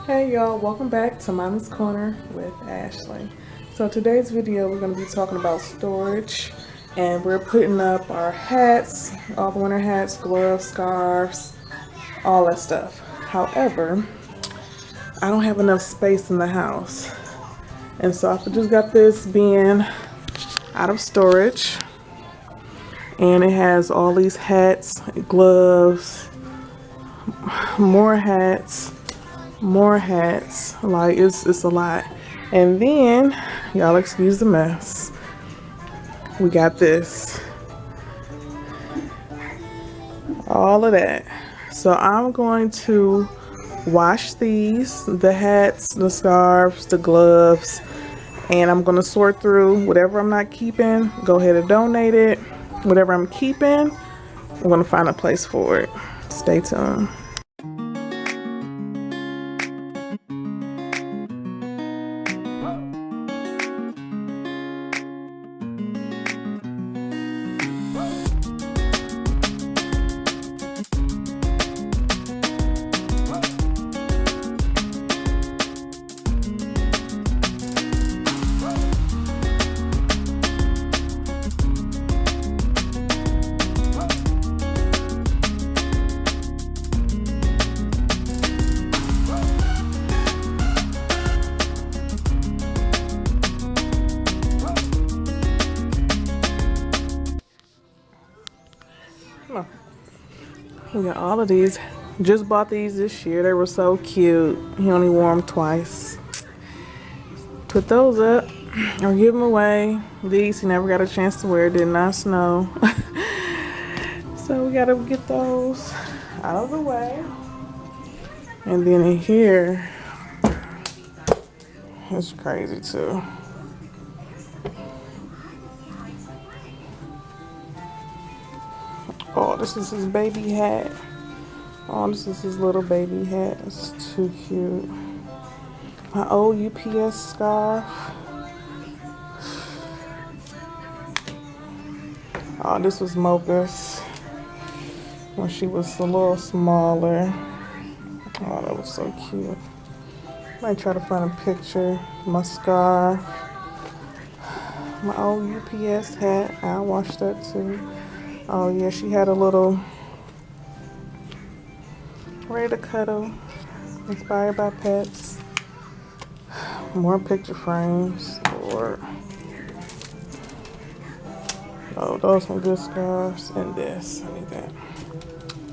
Hey y'all, welcome back to Mommy's Corner with Ashley. So today's video we're going to be talking about storage, and we're putting up our hats, all the winter hats, gloves, scarves, all that stuff. However, I don't have enough space in the house, and so I just got this bin out of storage, and it has all these hats, gloves, more hats, like it's a lot. And then y'all excuse the mess, we got this, all of that. So I'm going to wash these, the hats, the scarves, the gloves, and I'm going to sort through whatever I'm not keeping, go ahead and donate it. Whatever I'm keeping, I'm going to find a place for it. Stay tuned. We got all of these. Just bought these this year. They were so cute. He only wore them twice. Put those up or give them away. These he never got a chance to wear. It did not snow. So we gotta get those out of the way. And then in here, it's crazy too. Oh, this is his baby hat. Oh, this is his little baby hat. It's too cute. My old UPS scarf. Oh, this was Mocha's when she was a little smaller. Oh, that was so cute. Might try to find a picture. My scarf. My old UPS hat. I'll wash that too. Oh yeah, she had a little Ready to Cuddle, inspired by pets. More picture frames. Lord. Oh, those some good scarves. And this, I need that.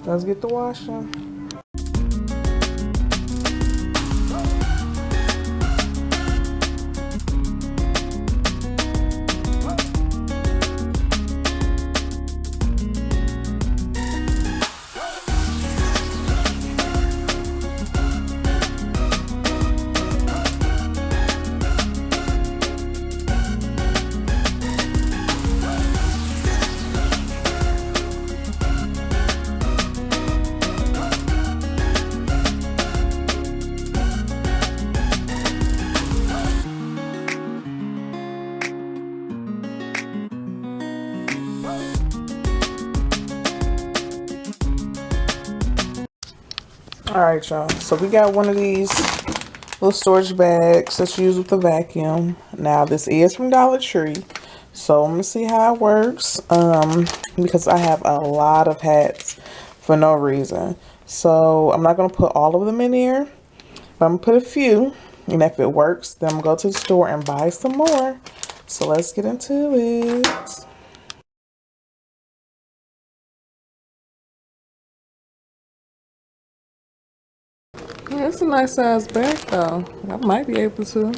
Let's get to washing. All right, y'all. So we got one of these little storage bags that's used with the vacuum. Now this is from Dollar Tree, so I'm gonna see how it works. Because I have a lot of hats for no reason. So I'm not gonna put all of them in here, but I'm gonna put a few. And if it works, then I'm gonna go to the store and buy some more. So let's get into it. Yeah, it's a nice size bag though. I might be able to.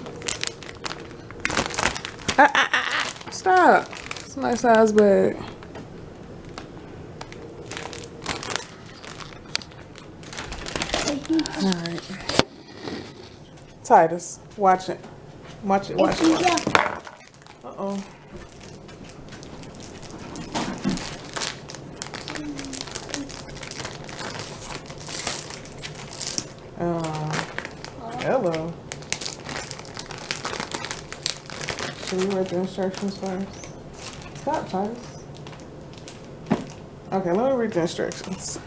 Stop. It's a nice size bag. Alright. Titus, watch it. Watch it, watch it. Uh-oh. Hello. Should we read the instructions first? Stop, Titus. Okay, let me read the instructions.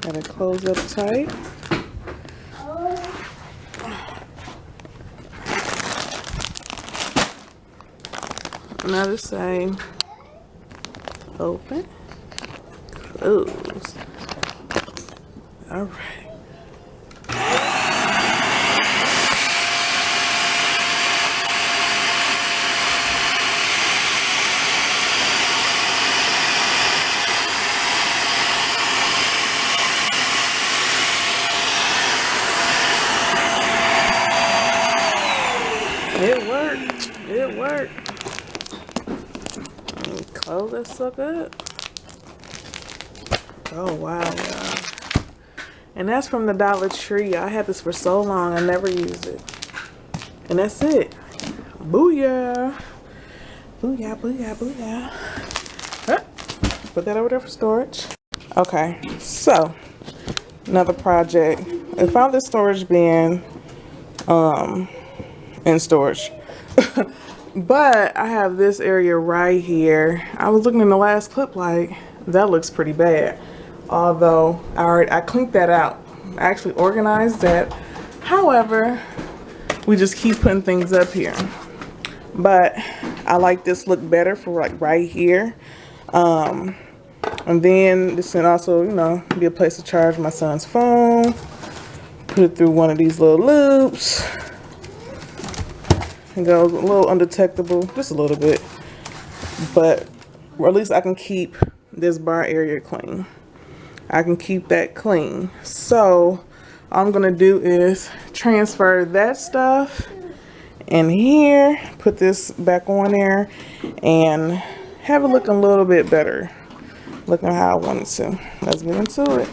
Gotta close up tight. Now the same. Open, close. All right. It worked. It worked. Close that sucker up. Oh wow, y'all. And that's from the Dollar Tree. I had this for so long, I never used it. And that's it. Booyah. Booyah, booyah, booyah. Put that over there for storage. Okay, so another project. I found this storage bin in storage. But I have this area right here. I was looking in the last clip like, that looks pretty bad. Although I cleaned that out. I actually organized that. However, we just keep putting things up here. But I like this look better for like right here. And then this can also, you know, be a place to charge my son's phone. Put it through one of these little loops. It goes a little undetectable, just a little bit. But, or at least I can keep this bar area clean. I can keep that clean. So all I'm gonna do is transfer that stuff in here, put this back on there, and have it looking a little bit better, looking how I want it to. Let's get into it.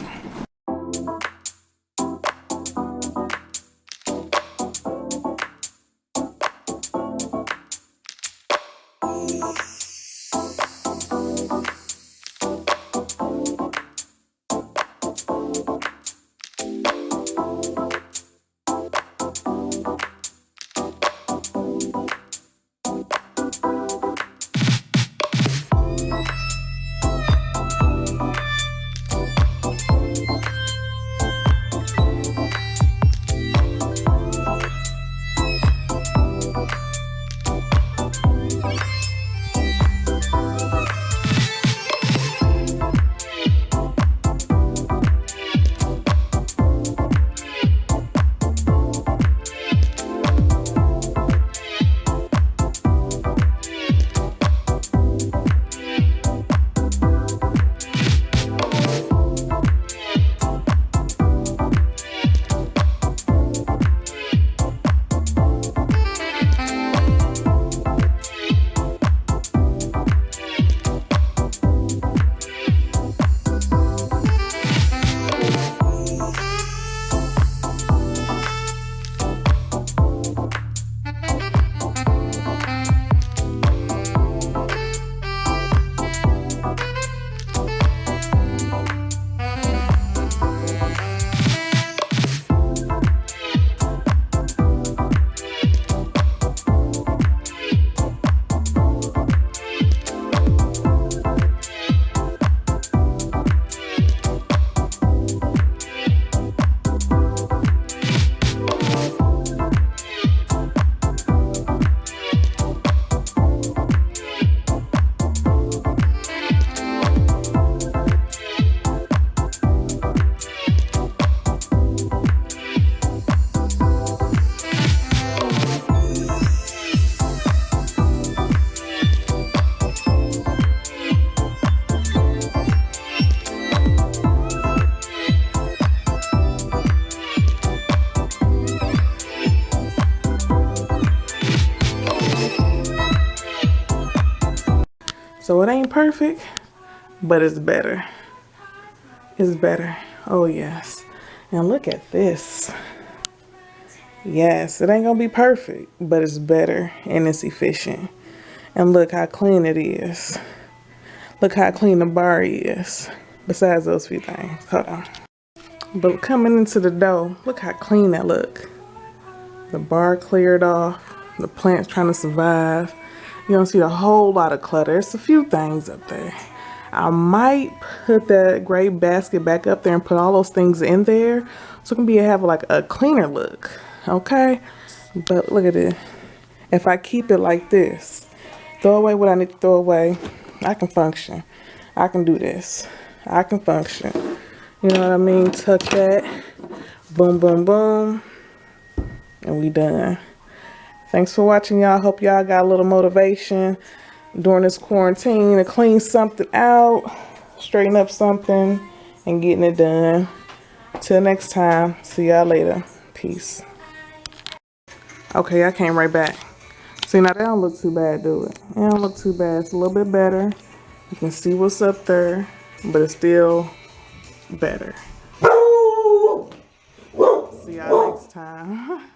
So it ain't perfect, but it's better. It's better. Oh yes. And look at this. Yes, it ain't gonna be perfect, but it's better and it's efficient. And look how clean it is. Look how clean the bar is. Besides those few things. Hold on. But coming into the dough, look how clean that look. The bar cleared off. The plant's trying to survive. You don't see a whole lot of clutter. It's a few things up there. I might put that gray basket back up there and put all those things in there so it can have like a cleaner look. Okay, but look at it. If I keep it like this, throw away what I need to throw away, I can function. I can do this. I can function. You know what I mean? Tuck that. Boom, boom, boom. And we done. Thanks for watching, y'all. Hope y'all got a little motivation during this quarantine to clean something out, straighten up something, and getting it done. Till next time. See y'all later. Peace. Okay, I came right back. See, now that don't look too bad, do it? It don't look too bad. It's a little bit better. You can see what's up there, but it's still better. See y'all next time.